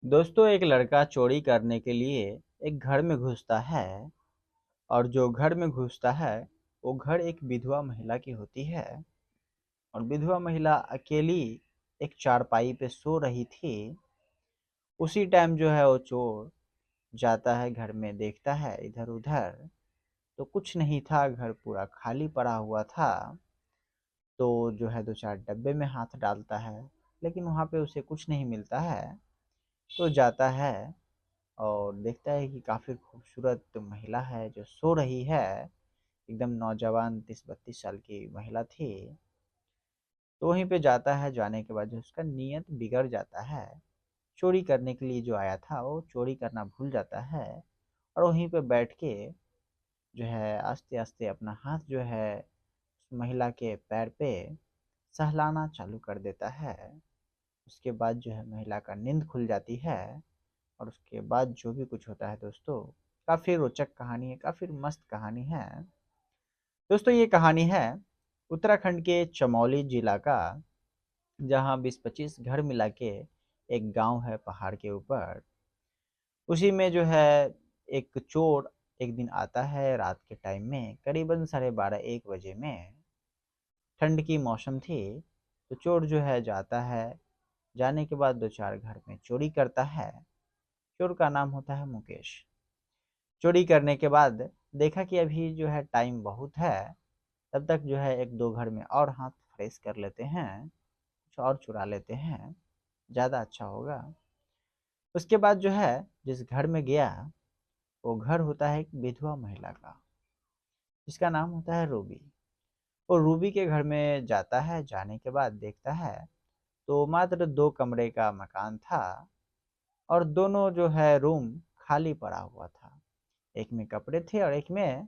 दोस्तों, एक लड़का चोरी करने के लिए एक घर में घुसता है। और जो घर में घुसता है वो घर एक विधवा महिला की होती है। और विधवा महिला अकेली एक चारपाई पे सो रही थी। उसी टाइम जो है वो चोर जाता है घर में, देखता है इधर उधर तो कुछ नहीं था, घर पूरा खाली पड़ा हुआ था। तो जो है दो चार डब्बे में हाथ डालता है, लेकिन वहाँ पे उसे कुछ नहीं मिलता है। तो जाता है और देखता है कि काफ़ी खूबसूरत महिला है जो सो रही है। एकदम नौजवान 30-32 साल की महिला थी। तो वहीं पे जाता है, जाने के बाद जो उसका नीयत बिगड़ जाता है। चोरी करने के लिए जो आया था वो चोरी करना भूल जाता है। और वहीं पे बैठ के जो है आस्ते आस्ते अपना हाथ जो है उस महिला के पैर पे सहलाना चालू कर देता है। उसके बाद जो है महिला का नींद खुल जाती है। और उसके बाद जो भी कुछ होता है दोस्तों, काफ़ी रोचक कहानी है, काफ़ी मस्त कहानी है। दोस्तों, ये कहानी है उत्तराखंड के चमौली जिला का, जहाँ 20-25 घर मिला के एक गांव है पहाड़ के ऊपर। उसी में जो है एक चोर एक दिन आता है रात के टाइम में, करीबन 12:30-1 बजे में। ठंड की मौसम थी। तो चोर जो है जाता है, जाने के बाद दो चार घर में चोरी करता है। चोर का नाम होता है मुकेश। चोरी करने के बाद देखा कि अभी जो है टाइम बहुत है, तब तक जो है एक दो घर में और हाथ फ्रेश कर लेते हैं, कुछ और चुरा लेते हैं, ज़्यादा अच्छा होगा। उसके बाद जो है जिस घर में गया, वो घर होता है एक विधवा महिला का, जिसका नाम होता है रूबी। वो रूबी के घर में जाता है, जाने के बाद देखता है तो मात्र 2 कमरे का मकान था। और दोनों जो है रूम खाली पड़ा हुआ था। एक में कपड़े थे और एक में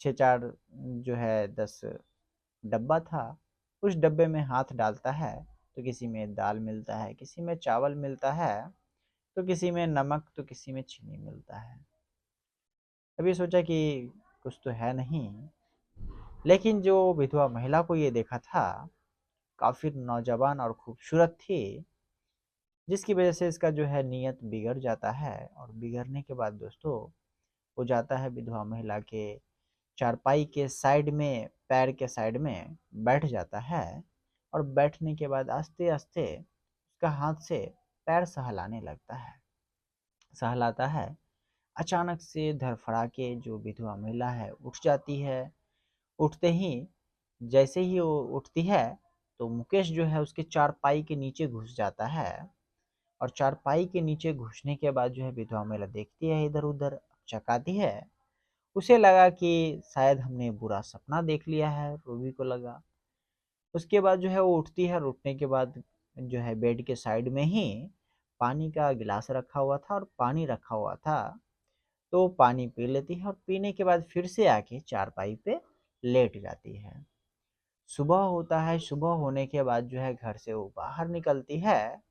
6-4 जो है 10 डब्बा था। उस डब्बे में हाथ डालता है तो किसी में दाल मिलता है, किसी में चावल मिलता है, तो किसी में नमक, तो किसी में चीनी मिलता है। अभी सोचा कि कुछ तो है नहीं। लेकिन जो विधवा महिला को ये देखा था, काफ़ी नौजवान और खूबसूरत थी, जिसकी वजह से इसका जो है नीयत बिगड़ जाता है। और बिगड़ने के बाद दोस्तों, वो जाता है विधवा महिला के चारपाई के साइड में, पैर के साइड में बैठ जाता है। और बैठने के बाद आस्ते आस्ते उसका हाथ से पैर सहलाने लगता है, सहलाता है। अचानक से धड़फड़ा के जो विधवा महिला है उठ जाती है। उठते ही, जैसे ही वो उठती है, तो मुकेश जो है उसके चारपाई के नीचे घुस जाता है। और चारपाई के नीचे घुसने के बाद जो है विधवा महिला देखती है इधर उधर, चकाती है। उसे लगा कि शायद हमने बुरा सपना देख लिया है, रूबी को लगा। उसके बाद जो है वो उठती है, और उठने के बाद जो है बेड के साइड में ही पानी का गिलास रखा हुआ था और पानी रखा हुआ था। तो पानी पी लेती है और पीने के बाद फिर से आके चारपाई पे लेट जाती है। सुबह होता है, सुबह होने के बाद जो है घर से वो बाहर निकलती है।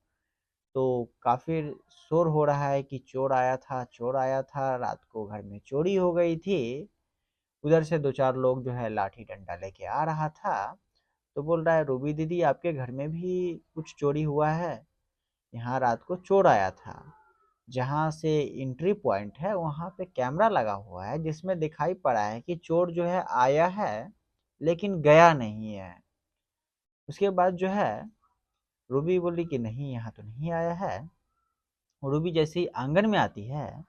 तो काफ़ी शोर हो रहा है कि चोर आया था, चोर आया था, रात को घर में चोरी हो गई थी। उधर से दो चार लोग जो है लाठी डंडा लेके आ रहा था। तो बोल रहा है, रूबी दीदी आपके घर में भी कुछ चोरी हुआ है? यहाँ रात को चोर आया था। जहाँ से एंट्री पॉइंट है वहाँ पे कैमरा लगा हुआ है, जिसमें दिखाई पड़ा है कि चोर जो है आया है लेकिन गया नहीं है। उसके बाद जो है रूबी बोली कि नहीं, यहाँ तो नहीं आया है। रूबी जैसे ही आंगन में आती है,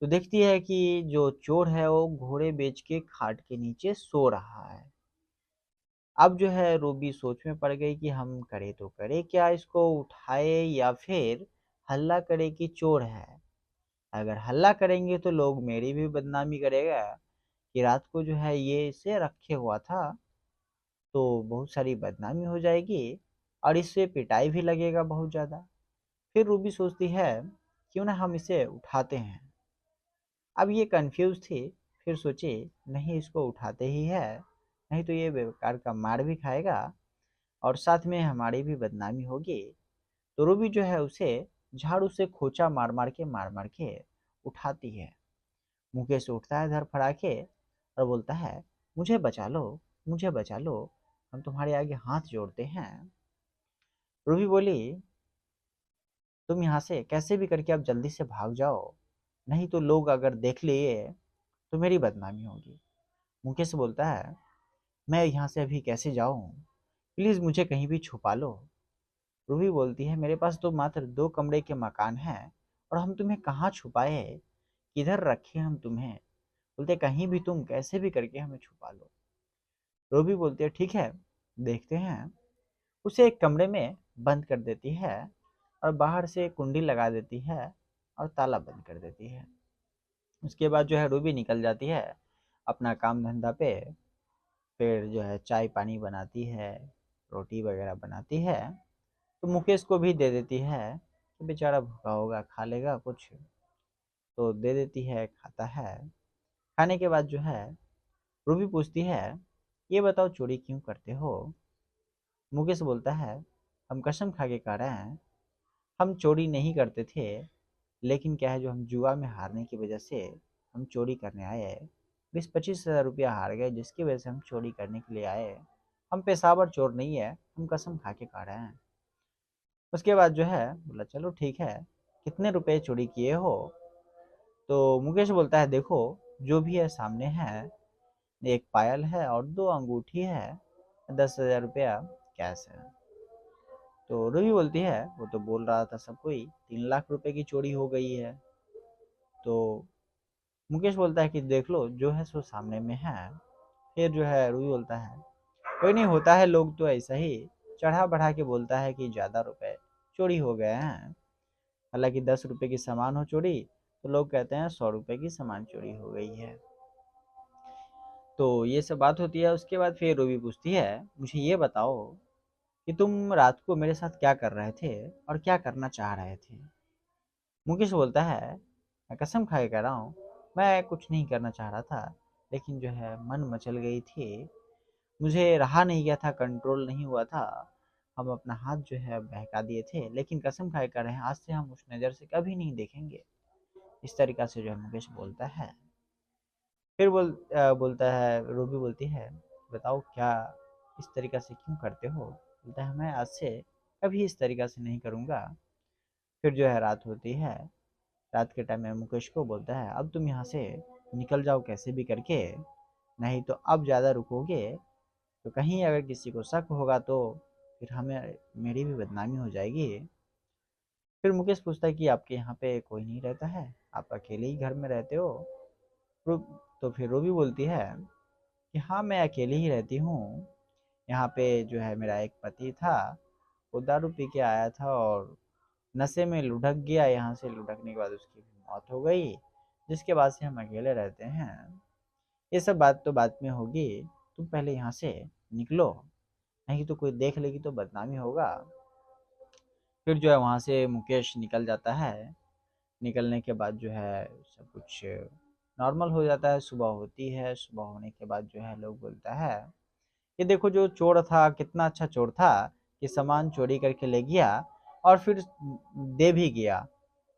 तो देखती है कि जो चोर है वो घोड़े बेच के खाट के नीचे सो रहा है। अब जो है रूबी सोच में पड़ गई कि हम करे तो करे क्या, इसको उठाए या फिर हल्ला करे कि चोर है। अगर हल्ला करेंगे तो लोग मेरी भी बदनामी करेगा कि रात को जो है ये इसे रखे हुआ था। तो बहुत सारी बदनामी हो जाएगी और इससे पिटाई भी लगेगा बहुत ज़्यादा। फिर रूबी सोचती है, क्यों ना हम इसे उठाते हैं। अब ये कंफ्यूज थी। फिर सोची, नहीं इसको उठाते ही है, नहीं तो ये बेकार का मार भी खाएगा और साथ में हमारी भी बदनामी होगी। तो रूबी जो है उसे झाड़ू से खोचा मार मार के उठाती है। मुकेश उठता है धड़फड़ा के और बोलता है, मुझे बचा लो, मुझे बचा लो, हम तुम्हारे आगे हाथ जोड़ते हैं। रूबी बोली, तुम यहाँ से कैसे भी करके अब जल्दी से भाग जाओ, नहीं तो लोग अगर देख लिए तो मेरी बदनामी होगी। मुकेश बोलता है, मैं यहाँ से अभी कैसे जाऊँ, प्लीज़ मुझे कहीं भी छुपा लो। रूबी बोलती है, मेरे पास तो मात्र 2 कमरे के मकान हैं और हम तुम्हें कहाँ छुपाए, किधर रखे हम तुम्हें। बोलते, कहीं भी तुम कैसे भी करके हमें छुपा लो। रूबी बोलती है, ठीक है, देखते हैं। उसे एक कमरे में बंद कर देती है और बाहर से कुंडी लगा देती है और ताला बंद कर देती है। उसके बाद जो है रूबी निकल जाती है अपना काम धंधा पे। फिर जो है चाय पानी बनाती है, रोटी वगैरह बनाती है, तो मुकेश को भी दे देती है कि बेचारा भूखा होगा, खा लेगा कुछ। तो दे देती है, खाता है। खाने के बाद जो है रूबी पूछती है, ये बताओ चोरी क्यों करते हो। मुकेश बोलता है, हम कसम खा के कह रहे हैं, हम चोरी नहीं करते थे, लेकिन क्या है जो हम जुआ में हारने की वजह से हम चोरी करने आए। 20-25 हज़ार रुपया हार गए, जिसकी वजह से हम चोरी करने के लिए आए। हम पेशावर चोर नहीं है, हम कसम खा के कह रहे हैं। उसके बाद जो है बोला, चलो ठीक है, कितने रुपए चोरी किए हो। तो मुकेश बोलता है, देखो जो भी है सामने है, एक पायल है और 2 अंगूठी है, 10,000 रुपया कैश है। तो रूबी बोलती है, वो तो बोल रहा था सब कोई 3 लाख रुपए की चोरी हो गई है। तो मुकेश बोलता है कि देख लो जो है सो सामने में है। फिर जो है रूबी बोलता है, कोई नहीं, होता है, लोग तो ऐसा ही चढ़ा बढ़ा के बोलता है कि ज़्यादा रुपए चोरी हो गए हैं। हालांकि 10 रुपए की सामान हो चोरी तो लोग कहते हैं 100 रुपए की सामान चोरी हो गई है। तो ये सब बात होती है। उसके बाद फिर रूबी पूछती है, मुझे ये बताओ कि तुम रात को मेरे साथ क्या कर रहे थे और क्या करना चाह रहे थे। मुकेश बोलता है, मैं कसम खा के कह रहा हूँ, मैं कुछ नहीं करना चाह रहा था, लेकिन जो है मन मचल गई थी, मुझे रहा नहीं गया था, कंट्रोल नहीं हुआ था। हम अपना हाथ जो है बहका दिए थे, लेकिन कसम खा के कह रहे हैं आज से हम उस नज़र से कभी नहीं देखेंगे। इस तरीक़ा से जो है मुकेश बोलता है। फिर बोलता है, रूबी बोलती है, बताओ क्या इस तरीक़ा से क्यों करते हो। बोलता है, मैं आज से कभी इस तरीक़ा से नहीं करूँगा। फिर जो है रात होती है। रात के टाइम में मुकेश को बोलता है, अब तुम यहाँ से निकल जाओ कैसे भी करके, नहीं तो अब ज़्यादा रुकोगे तो कहीं अगर किसी को शक होगा तो फिर हमें मेरी भी बदनामी हो जाएगी। फिर मुकेश पूछता है कि आपके यहाँ पे कोई नहीं रहता है, आप अकेले ही घर में रहते हो। तो फिर रूबी बोलती है कि हाँ, मैं अकेले ही रहती हूँ। यहाँ पे जो है मेरा एक पति था, वो दारू पी के आया था और नशे में लुढ़क गया। यहाँ से लुढ़कने के बाद उसकी मौत हो गई, जिसके बाद से हम अकेले रहते हैं। ये सब बात तो बाद में होगी, तुम पहले यहाँ से निकलो, नहीं तो कोई देख लेगी तो बदनामी होगा। फिर जो है वहाँ से मुकेश निकल जाता है। निकलने के बाद जो है सब कुछ नॉर्मल हो जाता है। सुबह होती है, सुबह होने के बाद जो है लोग बोलता है, ये देखो जो चोर था कितना अच्छा चोर था कि सामान चोरी करके ले गया और फिर दे भी गया।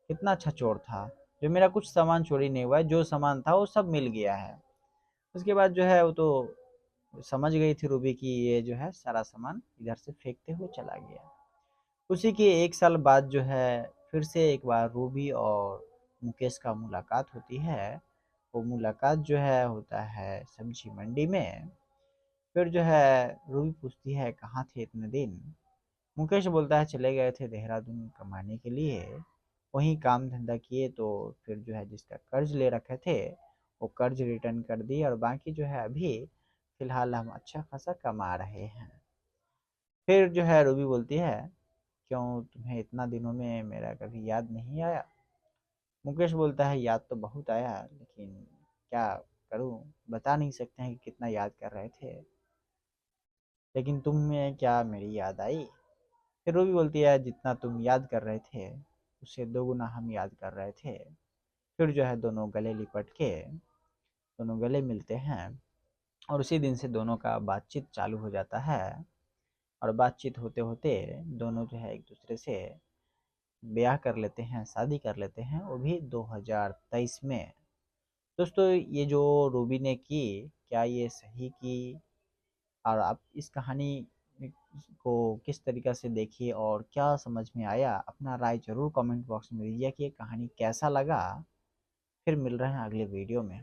कितना अच्छा चोर था, जो मेरा कुछ सामान चोरी नहीं हुआ है, जो सामान था वो सब मिल गया है। उसके बाद जो है वो तो समझ गई थी रूबी की ये जो है सारा सामान इधर से फेंकते हुए चला गया। उसी के 1 साल बाद जो है फिर से एक बार रूबी और मुकेश का मुलाकात होती है। वो मुलाकात जो है होता है सब्जी मंडी में। फिर जो है रूबी पूछती है, कहाँ थे इतने दिन। मुकेश बोलता है, चले गए थे देहरादून कमाने के लिए, वहीं काम धंधा किए, तो फिर जो है जिसका कर्ज ले रखे थे वो कर्ज रिटर्न कर दिए और बाकी जो है अभी फिलहाल हम अच्छा खासा कमा रहे हैं। फिर जो है रूबी बोलती है, क्यों तुम्हें इतना दिनों में मेरा कभी याद नहीं आया। मुकेश बोलता है, याद तो बहुत आया, लेकिन क्या करूं, बता नहीं सकते हैं कि कितना याद कर रहे थे, लेकिन तुम्हें क्या मेरी याद आई। फिर रूबी बोलती है, जितना तुम याद कर रहे थे उससे 2 गुना हम याद कर रहे थे। फिर जो है दोनों गले लिपट के दोनों गले मिलते हैं और उसी दिन से दोनों का बातचीत चालू हो जाता है। और बातचीत होते होते दोनों जो है एक दूसरे से ब्याह कर लेते हैं, शादी कर लेते हैं, वो भी 2023 में। दोस्तों ये जो रूबी ने की, क्या ये सही की, और आप इस कहानी को किस तरीक़े से देखी और क्या समझ में आया, अपना राय ज़रूर कमेंट बॉक्स में दीजिए कि ये कहानी कैसा लगा। फिर मिल रहे हैं अगले वीडियो में।